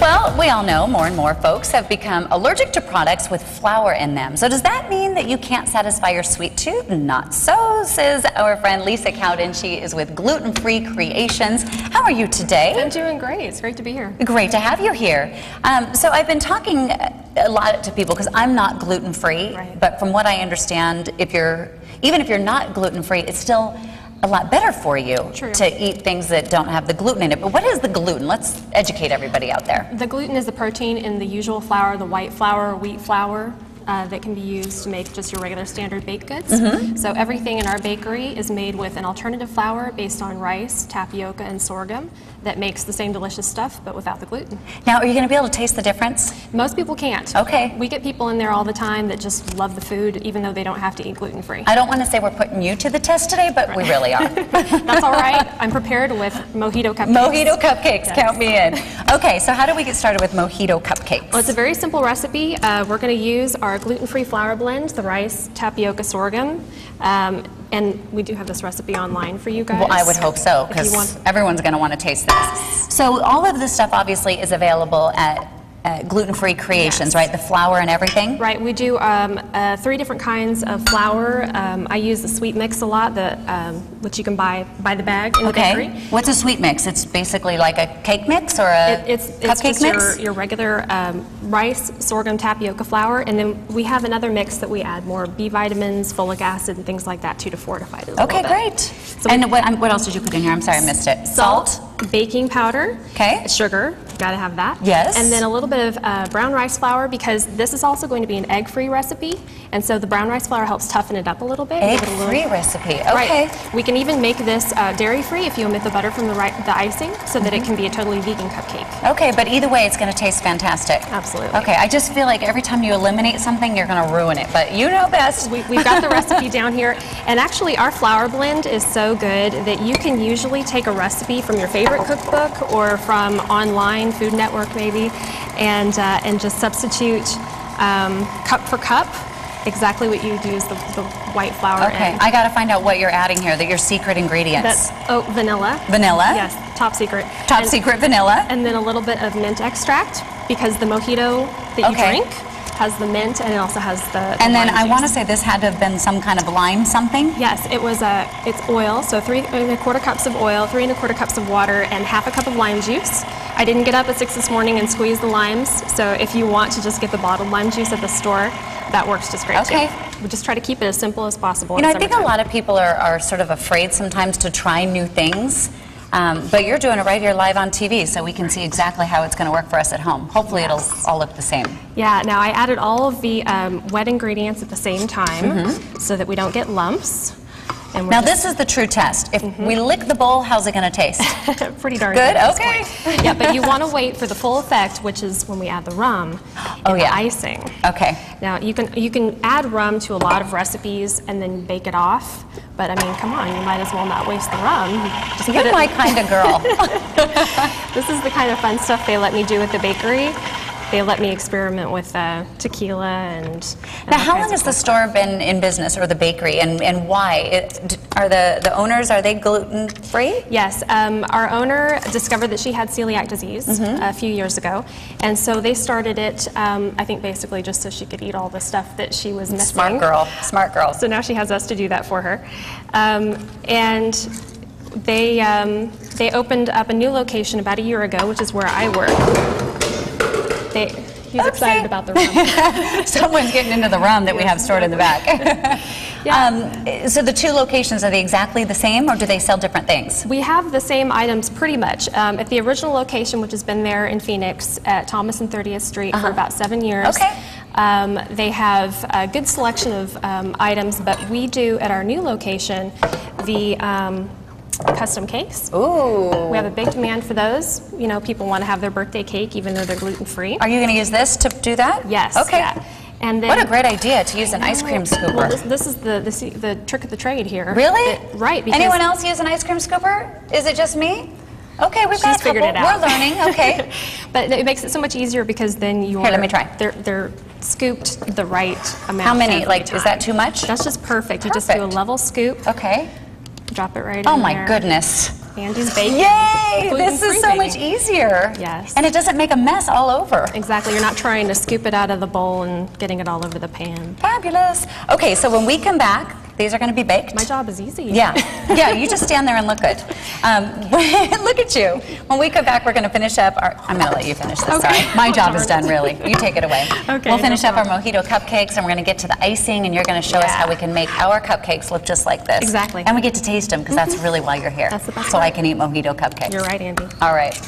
Well, we all know more and more folks have become allergic to products with flour in them. So does that mean that you can't satisfy your sweet tooth? Not so, says our friend Lisa Cowden. She is with Gluten-Free Creations. How are you today? I'm doing great. It's great to be here. Great to have you here. So I've been talking a lot to people because I'm not gluten-free, Right. but from what I understand, even if you're not gluten-free, it's still a lot better for you to eat things that don't have the gluten in it. But what is the gluten? Let's educate everybody out there. The gluten is the protein in the usual flour, the white flour or wheat flour that can be used to make just your regular standard baked goods. So everything in our bakery is made with an alternative flour based on rice, tapioca, and sorghum that makes the same delicious stuff but without the gluten. Now, are you going to be able to taste the difference? Most people can't. Okay. We get people in there all the time that just love the food even though they don't have to eat gluten-free. I don't want to say we're putting you to the test today, but we really are. That's all right. I'm prepared with Mojito cupcakes. Mojito cupcakes, Yes. count me in. Okay, so how do we get started with Mojito cupcakes? Well, it's a very simple recipe. We're going to use our gluten-free flour blend, the rice, tapioca, sorghum, and we do have this recipe online for you guys. Well, I would hope so, because everyone's going to want to taste this. So all of this stuff obviously is available at Gluten-Free Creations, right? The flour and everything? Right. We do 3 different kinds of flour. I use the sweet mix a lot, which you can buy by the bag in the bakery. What's a sweet mix? It's basically like a cake mix or a cupcake mix? Your regular rice, sorghum, tapioca flour, and then we have another mix that we add more B vitamins, folic acid, and things like that too to fortify it a little bit. Great. So and what else did you put in here? I'm sorry, I missed it. Salt, baking powder, sugar, gotta have that. Yes. And then a little bit of brown rice flour, because this is also going to be an egg-free recipe, and so the brown rice flour helps toughen it up a little bit. Egg-free recipe, okay. Right. We can even make this dairy-free if you omit the butter from the icing, so that it can be a totally vegan cupcake. Okay, but either way, it's going to taste fantastic. Absolutely. Okay, I just feel like every time you eliminate something, you're going to ruin it, but you know best. We've got the recipe down here, and actually our flour blend is so good that you can usually take a recipe from your favorite cookbook or from online, Food Network maybe, and just substitute cup for cup exactly what you'd use the white flour in. I got to find out what you're adding here, your secret ingredients. That's vanilla. Vanilla? Yes, top secret. Top secret vanilla. And then a little bit of mint extract, because the mojito that you drink has the mint, and it also has the and then lime I juice. want to say this had to have been some kind of lime something? Yes, it was it's oil, so 3 1/4 cups of oil, 3 1/4 cups of water, and 1/2 cup of lime juice. I didn't get up at 6 this morning and squeeze the limes, so if you want to just get the bottled lime juice at the store, that works just great too. We just try to keep it as simple as possible. You know, I think a lot of people are sort of afraid sometimes to try new things. But you're doing it right here live on TV, so we can see exactly how it's going to work for us at home. Hopefully it'll all look the same. Yeah, now I added all of the wet ingredients at the same time so that we don't get lumps. And now this is the true test. If we lick the bowl, how's it going to taste? Pretty darn good. Good, okay. Yeah, but you want to wait for the full effect, which is when we add the rum and the icing. Okay. Now you can add rum to a lot of recipes and then bake it off. But I mean, come on, you might as well not waste the rum. Just You're my kind of girl. This is the kind of fun stuff they let me do at the bakery. They let me experiment with tequila and now, how long has the store been in business, or the bakery, and why? Are the owners, are they gluten-free? Yes. Our owner discovered that she had celiac disease a few years ago, and so they started it, I think basically just so she could eat all the stuff that she was missing. Smart girl. Smart girl. So now she has us to do that for her. And they opened up a new location about a year ago, which is where I work. He's excited about the rum. Someone's getting into the rum that we have stored in the back. So the 2 locations, are they exactly the same, or do they sell different things? We have the same items pretty much. At the original location, which has been there in Phoenix at Thomas and 30th Street for about 7 years. They have a good selection of items, but we do at our new location the custom cakes. Ooh. We have a big demand for those. You know, people want to have their birthday cake even though they're gluten-free. Are you going to use this to do that? Yes. Okay. Yeah. And then, what a great idea to use an ice cream scooper. Well, this is the trick of the trade here. Really? Right. Anyone else use an ice cream scooper? Is it just me? Okay, we've got a couple. Figured it out. We're learning. Okay. But it makes it so much easier because then you're... Here, let me try. They're scooped the right amount. How many? Like, is that too much? That's just perfect. You just do a level scoop. Okay. Drop it right in there. there. Oh my goodness. Andy's baking. Yay! This is so much much easier. Yes. And it doesn't make a mess all over. Exactly. You're not trying to scoop it out of the bowl and getting it all over the pan. Fabulous. Okay, so when we come back, these are going to be baked. My job is easy. Yeah, yeah, you just stand there and look good. Look at you. When we come back, we're going to finish up our, I'm going to let you finish this, Okay. sorry. My job is done, really. You take it away. Okay, We'll finish no up our Mojito cupcakes, and we're going to get to the icing, and you're going to show us how we can make our cupcakes look just like this. Exactly. And we get to taste them, because that's really why you're here. That's the best So part. I can eat Mojito cupcakes. You're right, Andy. All right.